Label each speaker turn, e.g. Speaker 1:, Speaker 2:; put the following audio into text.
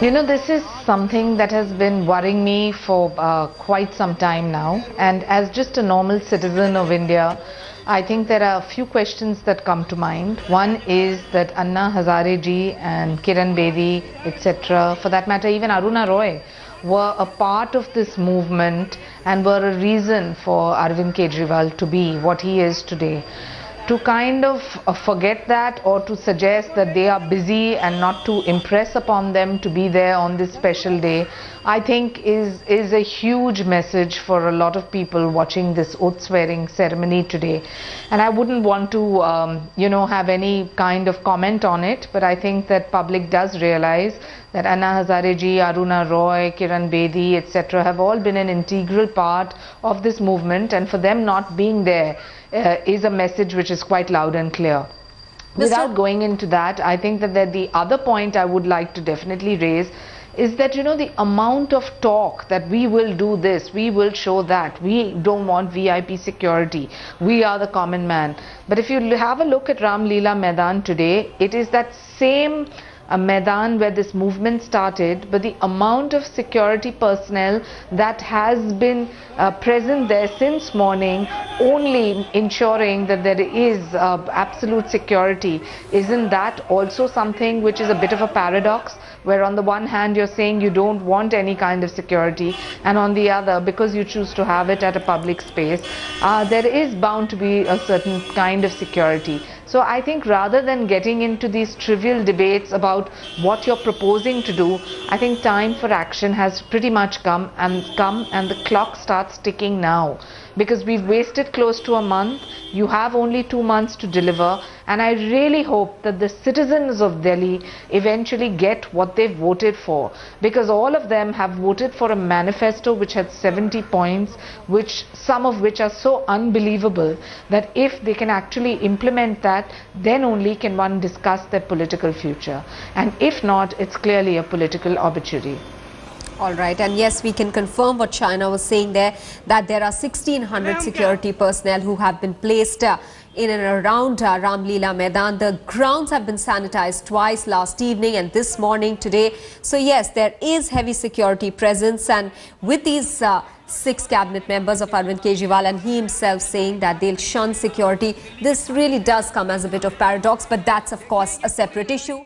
Speaker 1: You know, this is something that has been worrying me for quite some time now. And as just a normal citizen of India, I think there are a few questions that come to mind. One is that Anna Hazare ji and Kiran Bedi, etc., for that matter, even Aruna Roy, were a part of this movement and were a reason for Arvind Kejriwal to be what he is today. To kind of forget that, or to suggest that they are busy and not to impress upon them to be there on this special day, I think is a huge message for a lot of people watching this oath swearing ceremony today. And I wouldn't want to have any kind of comment on it, but I think that public does realize that Anna Hazare ji, Aruna Roy, Kiran Bedi, etc. have all been an integral part of this movement, and for them not being there is a message which is quite loud and clear. Without going into that, I think that the other point I would like to definitely raise is that, the amount of talk that we will do this, we will show that, we don't want VIP security, we are the common man. But if you have a look at Ram Leela Maidan today, it is that same Maidan where this movement started, but the amount of security personnel that has been present there since morning, only ensuring that there is absolute security. Isn't that also something which is a bit of a paradox, where on the one hand you're saying you don't want any kind of security, and on the other, because you choose to have it at a public space, there is bound to be a certain kind of security. So I think rather than getting into these trivial debates about what you're proposing to do, I think time for action has pretty much come, and the clock starts ticking now. Because we've wasted close to a month, you have only 2 months to deliver, and I really hope that the citizens of Delhi eventually get what they've voted for, because all of them have voted for a manifesto which had 70 points, some of which are so unbelievable that if they can actually implement that, then only can one discuss their political future, and if not, it's clearly a political obituary.
Speaker 2: All right, and yes, we can confirm what Shaina was saying there, that there are 1,600 security personnel who have been placed in and around Ram Leela Maidan. The grounds have been sanitized twice last evening and this morning today. So yes, there is heavy security presence, and with these 6 cabinet members of Arvind Kejriwal and he himself saying that they'll shun security, this really does come as a bit of paradox, but that's of course a separate issue.